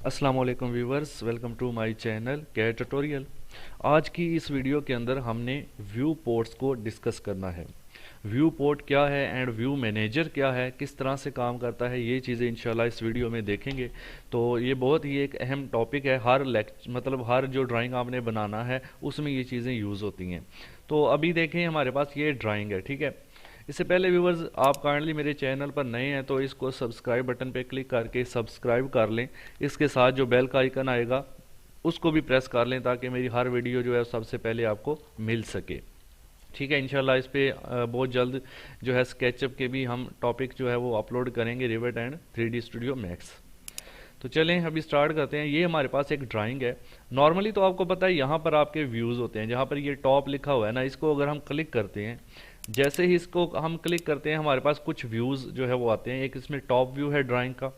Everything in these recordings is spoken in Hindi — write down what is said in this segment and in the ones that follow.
अस्सलाम वालेकुम viewers, welcome to my channel CAD tutorial. आज की इस वीडियो के अंदर हमने व्यू पोर्ट्स को डिस्कस करना है। व्यू पोर्ट क्या है एंड व्यू मैनेजर क्या है, किस तरह से काम करता है, ये चीज़ें इंशाल्लाह इस वीडियो में देखेंगे। तो ये बहुत ही एक अहम टॉपिक है। हर मतलब हर जो ड्राइंग आपने बनाना है उसमें ये चीज़ें यूज़ होती हैं। तो अभी देखें हमारे पास ये ड्राइंग है, ठीक है। इससे पहले व्यूवर्स, आप काइंडली मेरे चैनल पर नए हैं तो इसको सब्सक्राइब बटन पे क्लिक करके सब्सक्राइब कर लें। इसके साथ जो बेल का आइकन आएगा उसको भी प्रेस कर लें ताकि मेरी हर वीडियो जो है सबसे पहले आपको मिल सके। ठीक है, इंशाल्लाह इस पे बहुत जल्द जो है स्केचअप के भी हम टॉपिक जो है वो अपलोड करेंगे, rivet and 3D studio max. तो चलें अभी स्टार्ट करते हैं। ये हमारे पास एक ड्राइंग है। नॉर्मली तो आपको पता है यहाँ पर आपके व्यूज़ होते हैं, जहाँ पर ये टॉप लिखा हुआ है ना, इसको अगर हम क्लिक करते हैं, जैसे ही इसको हम क्लिक करते हैं हमारे पास कुछ व्यूज़ जो है वो आते हैं। एक इसमें टॉप व्यू है ड्राइंग का,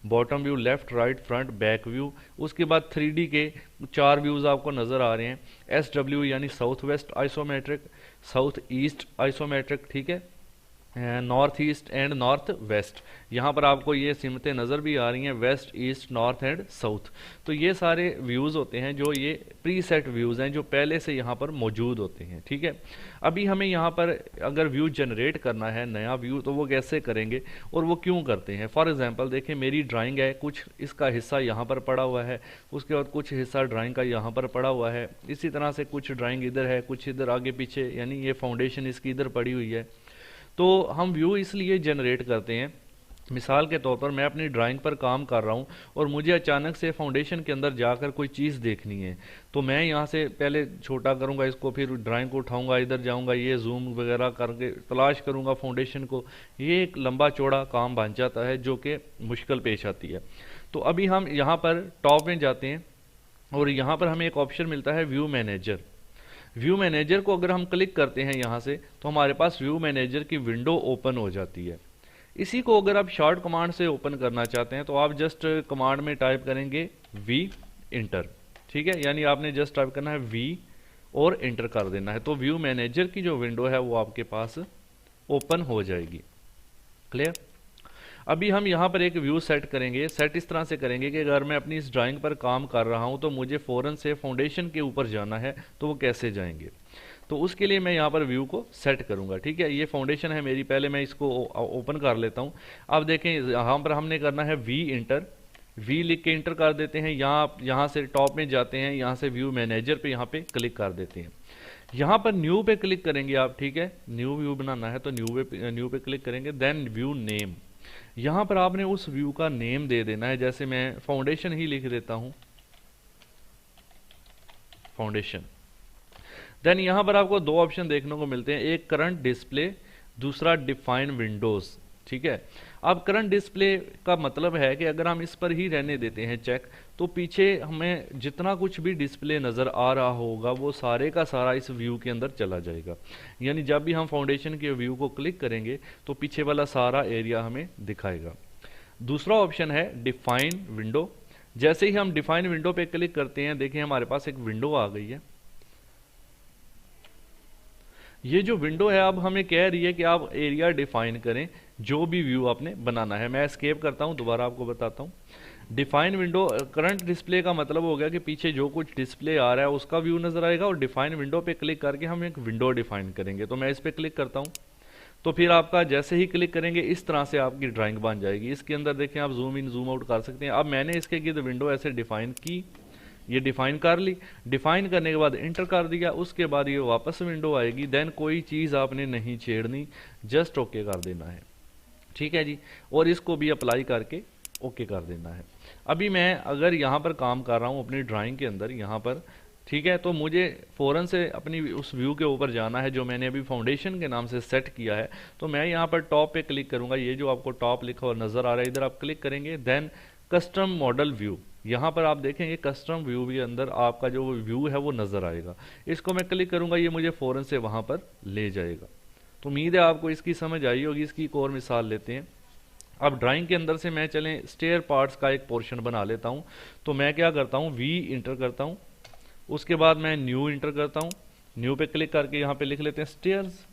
bottom view, left right front back view, उसके बाद 3D के 4 व्यूज़ आपको नज़र आ रहे हैं। SW यानी south west isometric, south east isometric, ठीक है, north east and north west. यहाँ पर आपको ये सिमतें नज़र भी आ रही हैं, west east north and south. तो ये सारे व्यूज़ होते हैं जो ये प्री सेट व्यूज़ हैं जो पहले से यहाँ पर मौजूद होते हैं, ठीक है। अभी हमें यहाँ पर अगर व्यू जनरेट करना है नया व्यू, तो वो कैसे करेंगे और वो क्यों करते हैं। फॉर एग्जांपल देखें, मेरी ड्राइंग है, कुछ इसका हिस्सा यहाँ पर पड़ा हुआ है, उसके बाद कुछ हिस्सा ड्राइंग का यहाँ पर पड़ा हुआ है, इसी तरह से कुछ ड्राइंग इधर है, कुछ इधर आगे पीछे, यानी ये फाउंडेशन इसकी इधर पड़ी हुई है। तो हम व्यू इसलिए जनरेट करते हैं, मिसाल के तौर पर मैं अपनी ड्राइंग पर काम कर रहा हूँ और मुझे अचानक से फाउंडेशन के अंदर जाकर कोई चीज़ देखनी है, तो मैं यहाँ से पहले छोटा करूँगा इसको, फिर ड्राइंग को उठाऊँगा, इधर जाऊँगा, ये जूम वगैरह करके तलाश करूँगा फाउंडेशन को। ये एक लंबा चौड़ा काम बन जाता है जो कि मुश्किल पेश आती है। तो अभी हम यहाँ पर टॉप में जाते हैं और यहाँ पर हमें एक ऑप्शन मिलता है व्यू मैनेजर। व्यू मैनेजर को अगर हम क्लिक करते हैं यहाँ से, तो हमारे पास व्यू मैनेजर की विंडो ओपन हो जाती है। इसी को अगर आप शॉर्ट कमांड से ओपन करना चाहते हैं तो आप जस्ट कमांड में टाइप करेंगे वी इंटर, ठीक है, यानी आपने जस्ट टाइप करना है वी और इंटर कर देना है, तो व्यू मैनेजर की जो विंडो है वो आपके पास ओपन हो जाएगी। क्लियर। अभी हम यहाँ पर एक व्यू सेट करेंगे। सेट इस तरह से करेंगे कि अगर मैं अपनी इस ड्राइंग पर काम कर रहा हूँ तो मुझे फ़ौरन से फाउंडेशन के ऊपर जाना है, तो वो कैसे जाएंगे। तो उसके लिए मैं यहाँ पर व्यू को सेट करूँगा, ठीक है। ये फाउंडेशन है मेरी, पहले मैं इसको ओपन कर लेता हूँ। अब देखें यहाँ पर हमने करना है वी इंटर, वी लिख के इंटर कर देते हैं। यहाँ से टॉप में जाते हैं, यहाँ से व्यू मैनेजर पे यहाँ पे क्लिक कर देते हैं। यहाँ पर न्यू पे क्लिक करेंगे आप, ठीक है, न्यू व्यू बनाना है तो न्यू पे क्लिक करेंगे। देन व्यू नेम, यहाँ पर आपने उस व्यू का नेम दे देना है। जैसे मैं फाउंडेशन ही लिख देता हूँ, फाउंडेशन। देन यहाँ पर आपको दो ऑप्शन देखने को मिलते हैं, एक करंट डिस्प्ले, दूसरा डिफाइन विंडोज, ठीक है। अब करंट डिस्प्ले का मतलब है कि अगर हम इस पर ही रहने देते हैं चेक, तो पीछे हमें जितना कुछ भी डिस्प्ले नज़र आ रहा होगा वो सारे का सारा इस व्यू के अंदर चला जाएगा। यानी जब भी हम फाउंडेशन के व्यू को क्लिक करेंगे तो पीछे वाला सारा एरिया हमें दिखाएगा। दूसरा ऑप्शन है डिफाइन विंडो। जैसे ही हम डिफाइन विंडो पे क्लिक करते हैं, देखिए हमारे पास एक विंडो आ गई है। ये जो विंडो है अब हमें कह रही है कि आप एरिया डिफाइन करें जो भी व्यू आपने बनाना है। मैं एस्केप करता हूं, दोबारा आपको बताता हूं। डिफाइन विंडो, करंट डिस्प्ले का मतलब हो गया कि पीछे जो कुछ डिस्प्ले आ रहा है उसका व्यू नजर आएगा, और डिफाइन विंडो पे क्लिक करके हम एक विंडो डिफाइन करेंगे। तो मैं इस पे क्लिक करता हूं, तो फिर आपका जैसे ही क्लिक करेंगे इस तरह से आपकी ड्राइंग बन जाएगी। इसके अंदर देखें आप जूम इन जूम आउट कर सकते हैं। अब मैंने इसके गिर्द विंडो ऐसे डिफाइन की, ये डिफाइन कर ली। डिफाइन करने के बाद इंटर कर दिया, उसके बाद ये वापस विंडो आएगी। देन कोई चीज़ आपने नहीं छेड़नी, जस्ट ओके कर देना है, ठीक है जी। और इसको भी अप्लाई करके ओके कर देना है। अभी मैं अगर यहाँ पर काम कर रहा हूँ अपनी ड्राइंग के अंदर यहाँ पर, ठीक है, तो मुझे फ़ौरन से अपनी उस व्यू के ऊपर जाना है जो मैंने अभी फाउंडेशन के नाम से सेट किया है। तो मैं यहाँ पर टॉप पे क्लिक करूँगा, ये जो आपको टॉप लिखा हुआ नज़र आ रहा है इधर आप क्लिक करेंगे। देन कस्टम मॉडल व्यू, यहाँ पर आप देखेंगे कस्टम व्यू के अंदर आपका जो व्यू है वो नज़र आएगा। इसको मैं क्लिक करूँगा, ये मुझे फ़ौरन से वहाँ पर ले जाएगा। तो उम्मीद है आपको इसकी समझ आई होगी। इसकी एक और मिसाल लेते हैं। अब ड्राइंग के अंदर से मैं चलें स्टेयर पार्ट्स का एक पोर्शन बना लेता हूँ। तो मैं क्या करता हूँ, वी इंटर करता हूँ, उसके बाद मैं न्यू इंटर करता हूँ, न्यू पे क्लिक करके यहाँ पे लिख लेते हैं स्टेयर्स।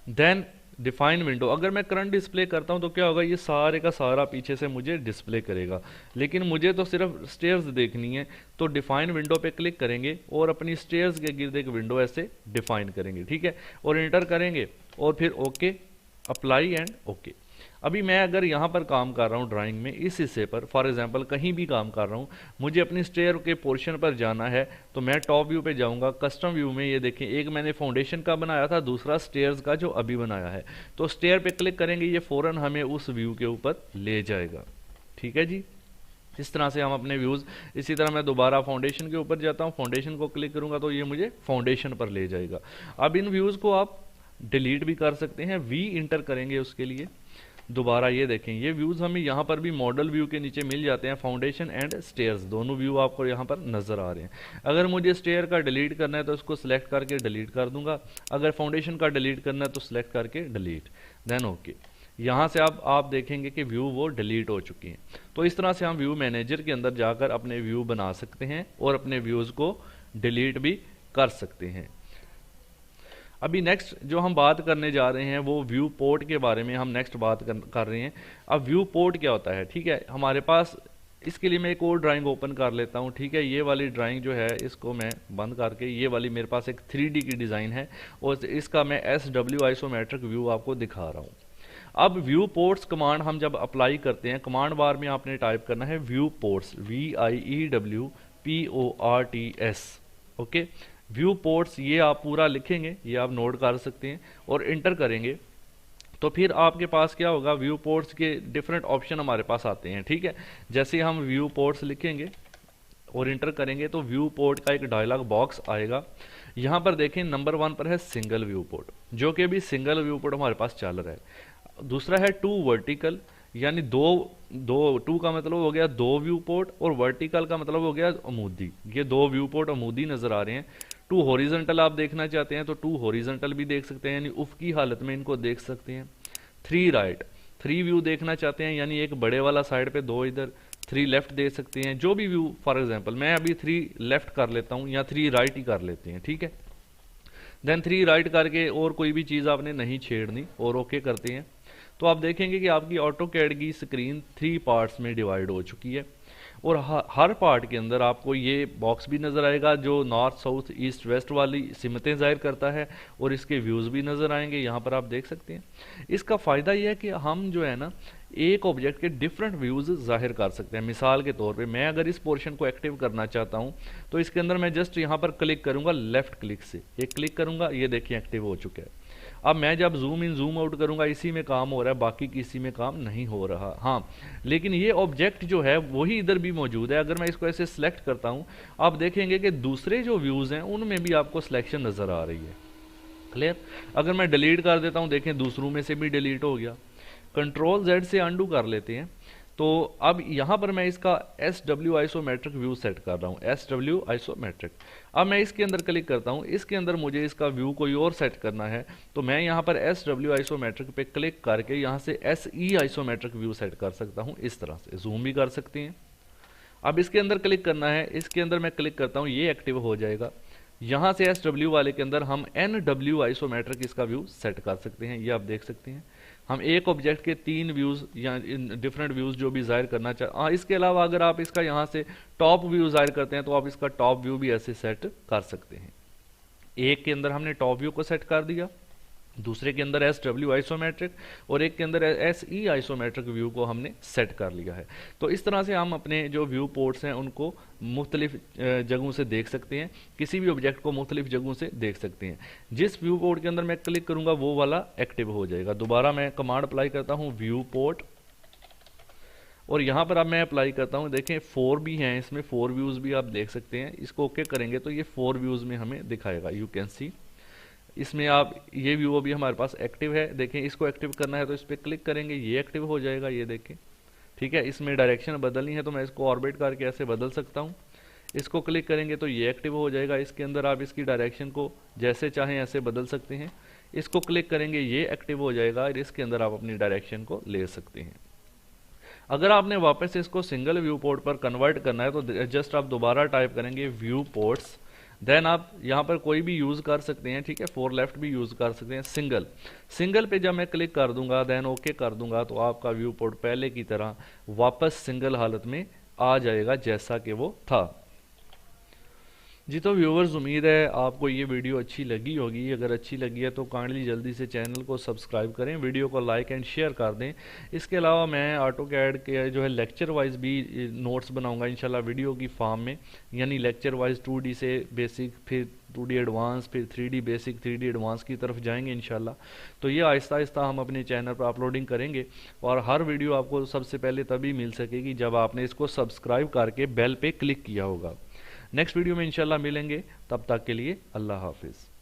देन डिफाइन विंडो, अगर मैं करंट डिस्प्ले करता हूं तो क्या होगा, ये सारे का सारा पीछे से मुझे डिस्प्ले करेगा, लेकिन मुझे तो सिर्फ स्टेयर्स देखनी है। तो डिफाइन विंडो पे क्लिक करेंगे और अपनी स्टेयर्स के गिर्द एक विंडो ऐसे डिफाइन करेंगे, ठीक है, और इंटर करेंगे और फिर ओके, अप्लाई एंड ओके। अभी मैं अगर यहाँ पर काम कर रहा हूँ ड्राइंग में इस हिस्से पर, फॉर एग्जांपल कहीं भी काम कर रहा हूँ, मुझे अपनी स्टेयर के पोर्शन पर जाना है, तो मैं टॉप व्यू पे जाऊँगा। कस्टम व्यू में ये देखें, एक मैंने फाउंडेशन का बनाया था, दूसरा स्टेयर्स का जो अभी बनाया है। तो स्टेयर पे क्लिक करेंगे, ये फ़ौरन हमें उस व्यू के ऊपर ले जाएगा, ठीक है जी। इस तरह से हम अपने व्यूज़, इसी तरह मैं दोबारा फाउंडेशन के ऊपर जाता हूँ, फाउंडेशन को क्लिक करूँगा तो ये मुझे फाउंडेशन पर ले जाएगा। अब इन व्यूज़ को आप डिलीट भी कर सकते हैं, वी इंटर करेंगे उसके लिए। दोबारा ये देखें, ये व्यूज़ हमें यहाँ पर भी मॉडल व्यू के नीचे मिल जाते हैं, फाउंडेशन एंड स्टेयर्स दोनों व्यू आपको यहाँ पर नज़र आ रहे हैं। अगर मुझे स्टेयर का डिलीट करना है तो इसको सिलेक्ट करके डिलीट कर दूंगा, अगर फाउंडेशन का डिलीट करना है तो सिलेक्ट करके डिलीट, देन ओके। यहाँ से आप देखेंगे कि व्यू वो डिलीट हो चुकी हैं। तो इस तरह से हम व्यू मैनेजर के अंदर जाकर अपने व्यू बना सकते हैं और अपने व्यूज़ को डिलीट भी कर सकते हैं। अभी नेक्स्ट जो हम बात करने जा रहे हैं वो व्यू पोर्ट के बारे में हम नेक्स्ट बात कर रहे हैं। अब व्यू पोर्ट क्या होता है, ठीक है, हमारे पास, इसके लिए मैं एक और ड्राइंग ओपन कर लेता हूँ, ठीक है। ये वाली ड्राइंग जो है इसको मैं बंद करके, ये वाली मेरे पास एक 3D की डिज़ाइन है और इसका मैं SW आइसोमेट्रिक व्यू आपको दिखा रहा हूँ। अब व्यू पोर्ट्स कमांड हम जब अप्लाई करते हैं, कमांड बार में आपने टाइप करना है view ports, VIEWPORTS, okay. View ports ये आप पूरा लिखेंगे, ये आप नोट कर सकते हैं और इंटर करेंगे तो फिर आपके पास क्या होगा, व्यू पोर्ट्स के डिफरेंट ऑप्शन हमारे पास आते हैं, ठीक है। जैसे हम व्यू पोर्ट्स लिखेंगे और इंटर करेंगे तो व्यू पोर्ट का एक डायलॉग बॉक्स आएगा। यहाँ पर देखें नंबर 1 पर है सिंगल व्यू पोर्ट, जो कि अभी सिंगल व्यू पोर्ट हमारे पास चल रहा है। दूसरा है 2 वर्टिकल, यानी दो 2 का मतलब हो गया 2 व्यू पोर्ट और वर्टिकल का मतलब हो गया अमूदी, ये 2 व्यू पोर्ट अमूदी नजर आ रहे हैं। 2 हॉरिजॉन्टल आप देखना चाहते हैं तो 2 हॉरिजॉन्टल भी देख सकते हैं, यानी उफ की हालत में इनको देख सकते हैं। 3 राइट, 3 व्यू देखना चाहते हैं, यानी एक बड़े वाला साइड पे 2 इधर, 3 लेफ्ट दे सकते हैं, जो भी व्यू, फॉर एग्जांपल मैं अभी 3 लेफ्ट कर लेता हूं या 3 राइट ही कर लेते हैं, ठीक है। देन 3 राइट करके और कोई भी चीज़ आपने नहीं छेड़नी और ओके करते हैं तो आप देखेंगे कि आपकी ऑटो कैड की स्क्रीन 3 पार्ट्स में डिवाइड हो चुकी है और हर पार्ट के अंदर आपको ये बॉक्स भी नज़र आएगा जो नॉर्थ साउथ ईस्ट वेस्ट वाली सिमतें ज़ाहिर करता है और इसके व्यूज़ भी नज़र आएंगे, यहाँ पर आप देख सकते हैं। इसका फ़ायदा यह है कि हम जो है ना एक ऑब्जेक्ट के डिफरेंट व्यूज़ जाहिर कर सकते हैं। मिसाल के तौर पे मैं अगर इस पोर्शन को एक्टिव करना चाहता हूँ तो इसके अंदर मैं जस्ट यहाँ पर क्लिक करूँगा, लेफ्ट क्लिक से एक क्लिक करूँगा, ये देखिए एक्टिव हो चुका है। अब मैं जब जूम इन जूम आउट करूंगा इसी में काम हो रहा है, बाकी किसी में काम नहीं हो रहा। हाँ, लेकिन ये ऑब्जेक्ट जो है वही इधर भी मौजूद है। अगर मैं इसको ऐसे सिलेक्ट करता हूं आप देखेंगे कि दूसरे जो व्यूज़ हैं उनमें भी आपको सिलेक्शन नज़र आ रही है। क्लियर। अगर मैं डिलीट कर देता हूं, देखें दूसरों में से भी डिलीट हो गया। कंट्रोल Z से अंडू कर लेते हैं। तो अब यहाँ पर मैं इसका SW आइसोमेट्रिक व्यू सेट कर रहा हूँ, SW आइसोमेट्रिक। अब मैं इसके अंदर क्लिक करता हूँ, इसके अंदर मुझे इसका व्यू कोई और सेट करना है तो मैं यहाँ पर SW आइसोमेट्रिक पे क्लिक करके यहाँ से SE आइसोमेट्रिक व्यू सेट कर सकता हूँ। इस तरह से जूम भी कर सकते हैं। अब इसके अंदर क्लिक करना है, इसके अंदर मैं क्लिक करता हूँ, ये एक्टिव हो जाएगा। यहाँ से SW वाले के अंदर हम NW आइसोमेट्रिक इसका व्यू सेट कर सकते हैं, ये आप देख सकते हैं। हम एक ऑब्जेक्ट के 3 व्यूज़ या डिफरेंट व्यूज़ जो भी जाहिर करना चाहे, इसके अलावा अगर आप इसका यहाँ से टॉप व्यू जाहिर करते हैं तो आप इसका टॉप व्यू भी ऐसे सेट कर सकते हैं। एक के अंदर हमने टॉप व्यू को सेट कर दिया, दूसरे के अंदर SW आइसोमेट्रिक और एक के अंदर SE आइसोमेट्रिक व्यू को हमने सेट कर लिया है। तो इस तरह से हम अपने जो व्यू पोर्ट्स हैं उनको मुख्तलिफ जगहों से देख सकते हैं, किसी भी ऑब्जेक्ट को मुख्तलिफ जगहों से देख सकते हैं। जिस व्यू पोर्ट के अंदर मैं क्लिक करूंगा वो वाला एक्टिव हो जाएगा। दोबारा मैं कमांड अप्लाई करता हूँ व्यू पोर्ट और यहाँ पर अब मैं अप्लाई करता हूँ, देखें 4 भी हैं इसमें, 4 व्यूज़ भी आप देख सकते हैं। इसको ओके करेंगे तो ये 4 व्यूज़ में हमें दिखाएगा, यू कैन सी। इसमें आप ये व्यू अभी हमारे पास एक्टिव है, देखें इसको एक्टिव करना है तो इस पर क्लिक करेंगे, ये एक्टिव हो जाएगा, ये देखें, ठीक है। इसमें डायरेक्शन बदलनी है तो मैं इसको ऑर्बिट करके ऐसे बदल सकता हूँ। इसको क्लिक करेंगे तो ये एक्टिव हो जाएगा। इसके अंदर आप इसकी डायरेक्शन को जैसे चाहें ऐसे बदल सकते हैं। इसको क्लिक करेंगे, ये एक्टिव हो जाएगा और इसके अंदर आप अपनी डायरेक्शन को ले सकते हैं। अगर आपने वापस इसको सिंगल व्यू पोर्ट पर कन्वर्ट करना है तो जस्ट आप दोबारा टाइप करेंगे व्यू पोर्ट्स, देन आप यहाँ पर कोई भी यूज़ कर सकते हैं, ठीक है, 4 लेफ्ट भी यूज़ कर सकते हैं। सिंगल, सिंगल पे जब मैं क्लिक कर दूंगा, देन ओके कर दूंगा, तो आपका व्यू पोर्ट पहले की तरह वापस सिंगल हालत में आ जाएगा जैसा कि वो था। जी तो व्यूवर्स, उम्मीद है आपको ये वीडियो अच्छी लगी होगी। अगर अच्छी लगी है तो काइंडली जल्दी से चैनल को सब्सक्राइब करें, वीडियो को लाइक एंड शेयर कर दें। इसके अलावा मैं ऑटोकैड के जो है लेक्चर वाइज भी नोट्स बनाऊंगा इंशाल्लाह वीडियो की फॉर्म में, यानी लेक्चर वाइज 2D से बेसिक, फिर 2D एडवांस, फिर 3D बेसिक, 3D एडवांस की तरफ जाएंगे इंशाल्लाह। तो ये आहिस्ता आहिस्ता हम अपने चैनल पर अपलोडिंग करेंगे और हर वीडियो आपको सबसे पहले तभी मिल सकेगी जब आपने इसको सब्सक्राइब करके बेल पे क्लिक किया होगा। नेक्स्ट वीडियो में इंशाल्लाह मिलेंगे, तब तक के लिए अल्लाह हाफिज़।